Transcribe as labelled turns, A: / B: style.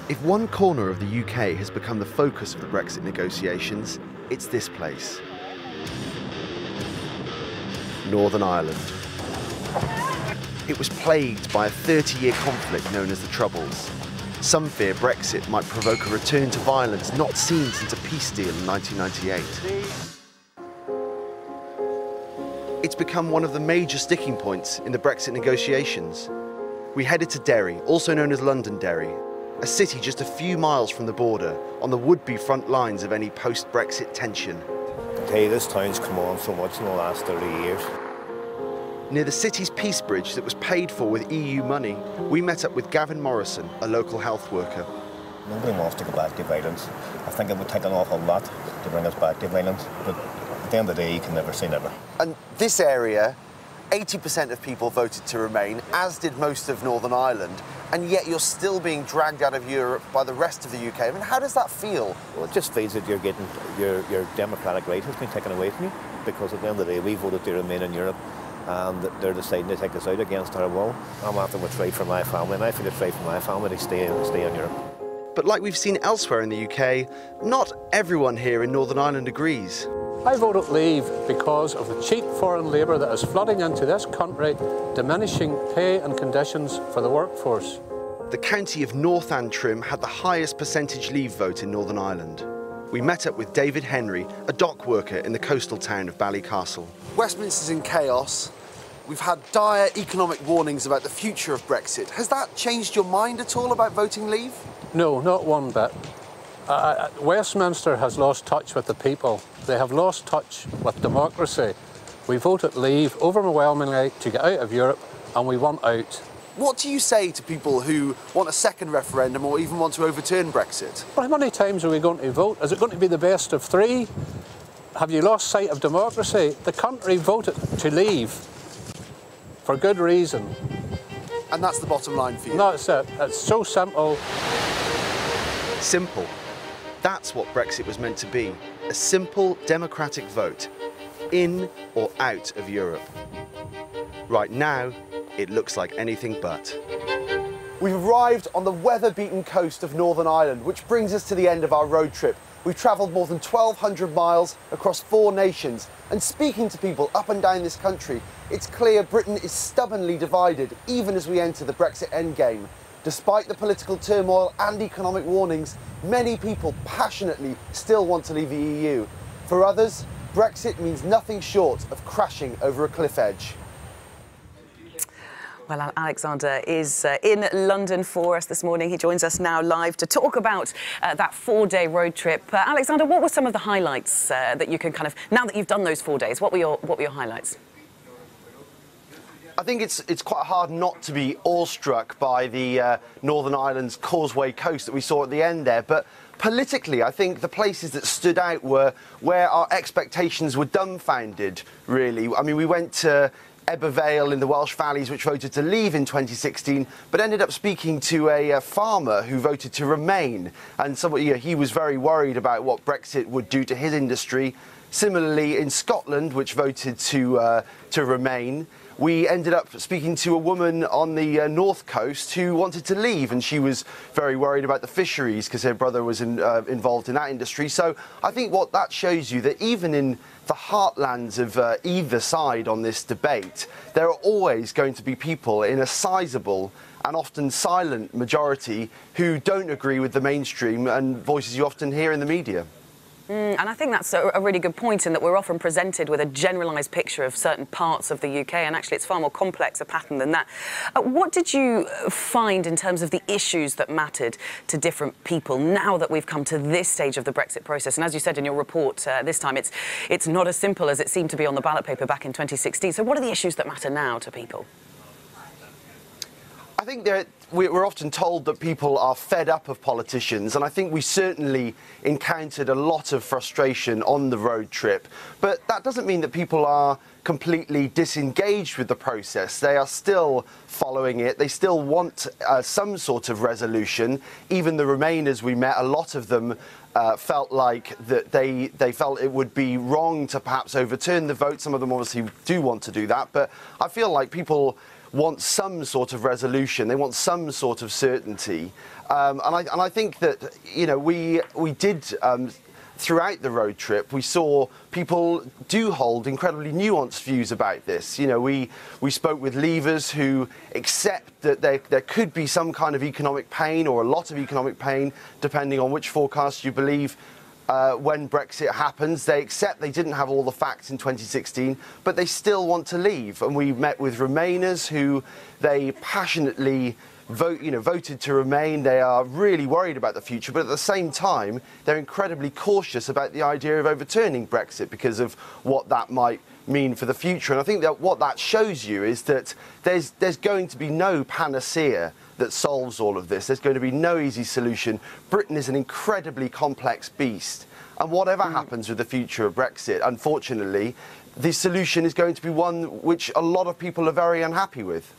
A: If one corner of the UK has become the focus of the Brexit negotiations, it's this place. Northern Ireland. It was plagued by a 30-year conflict known as the Troubles. Some fear Brexit might provoke a return to violence not seen since a peace deal in 1998. It's become one of the major sticking points in the Brexit negotiations. We headed to Derry, also known as Londonderry, a city just a few miles from the border, on the would-be front lines of any post-Brexit tension.
B: I can tell you, this town's come on so much in the last 30 years.
A: Near the city's peace bridge that was paid for with EU money, we met up with Gavin Morrison, a local health worker.
B: Nobody wants to go back to violence. I think it would take an awful lot to bring us back to violence, but at the end of the day, you can never say never.
A: And this area, 80% of people voted to remain, as did most of Northern Ireland, and yet you're still being dragged out of Europe by the rest of the UK. I mean, how does that feel?
B: Well, it just feels that you're getting your democratic right has been taken away from you, because at the end of the day, we voted to remain in Europe, and they're deciding to take us out against our will. I'm after what's right for my family, and I feel it's right for my family to stay in Europe.
A: But like we've seen elsewhere in the UK, not everyone here in Northern Ireland agrees.
C: I voted leave because of the cheap foreign labour that is flooding into this country, diminishing pay and conditions for the workforce.
A: The county of North Antrim had the highest percentage leave vote in Northern Ireland. We met up with David Henry, a dock worker in the coastal town of Ballycastle. Westminster's in chaos. We've had dire economic warnings about the future of Brexit. Has that changed your mind at all about voting leave?
C: No, not one bit. Westminster has lost touch with the people. They have lost touch with democracy. We voted leave overwhelmingly to get out of Europe, and we want out.
A: What do you say to people who want a second referendum or even want to overturn Brexit?
C: Well, how many times are we going to vote? Is it going to be the best of three? Have you lost sight of democracy? The country voted to leave for good reason.
A: And that's the bottom line for you?
C: That's it. It's so simple.
A: Simple. That's what Brexit was meant to be. A simple democratic vote. In or out of Europe. Right now, it looks like anything but. We've arrived on the weather-beaten coast of Northern Ireland, which brings us to the end of our road trip. We've travelled more than 1,200 miles across 4 nations, and speaking to people up and down this country, it's clear Britain is stubbornly divided, even as we enter the Brexit endgame. Despite the political turmoil and economic warnings, many people passionately still want to leave the EU. For others, Brexit means nothing short of crashing over a cliff edge.
D: Well, Alexander is in London for us this morning. He joins us now live to talk about that 4-day road trip. Alexander, what were some of the highlights that you can now that you've done those 4 days, what were your highlights?
A: I think it's quite hard not to be awestruck by the Northern Ireland's Causeway Coast that we saw at the end there, but politically I think the places that stood out were where our expectations were dumbfounded, really. I mean, we went to Ebbw in the Welsh Valleys, which voted to leave in 2016, but ended up speaking to a farmer who voted to remain, and he was very worried about what Brexit would do to his industry. Similarly, in Scotland, which voted to remain, we ended up speaking to a woman on the north coast who wanted to leave, and she was very worried about the fisheries because her brother was involved in that industry. So I think what that shows you, that even in the heartlands of either side on this debate, there are always going to be people in a sizable and often silent majority who don't agree with the mainstream and voices you often hear in the media.
D: And I think that's a really good point, in that we're often presented with a generalised picture of certain parts of the UK, and actually it's far more complex a pattern than that. What did you find in terms of the issues that mattered to different people now that we've come to this stage of the Brexit process? And as you said in your report this time, it's not as simple as it seemed to be on the ballot paper back in 2016. So what are the issues that matter now to people?
A: I think we're often told that people are fed up of politicians, and I think we certainly encountered a lot of frustration on the road trip. But that doesn't mean that people are completely disengaged with the process. They are still following it. They still want some sort of resolution. Even the Remainers we met, a lot of them felt like that they felt it would be wrong to perhaps overturn the vote. Some of them obviously do want to do that, but I feel like people want some sort of resolution. They want some sort of certainty. And I think that, you know, we did, throughout the road trip, we saw people do hold incredibly nuanced views about this. You know, we spoke with Leavers who accept that there could be some kind of economic pain or a lot of economic pain, depending on which forecast you believe. When Brexit happens, they accept they didn't have all the facts in 2016, but they still want to leave. And we met with Remainers who they passionately voted to remain. They are really worried about the future, but at the same time, they're incredibly cautious about the idea of overturning Brexit because of what that might mean for the future. And I think that what that shows you is that there's going to be no panacea that solves all of this. There's going to be no easy solution. Britain is an incredibly complex beast. And whatever happens with the future of Brexit, unfortunately, the solution is going to be one which a lot of people are very unhappy with.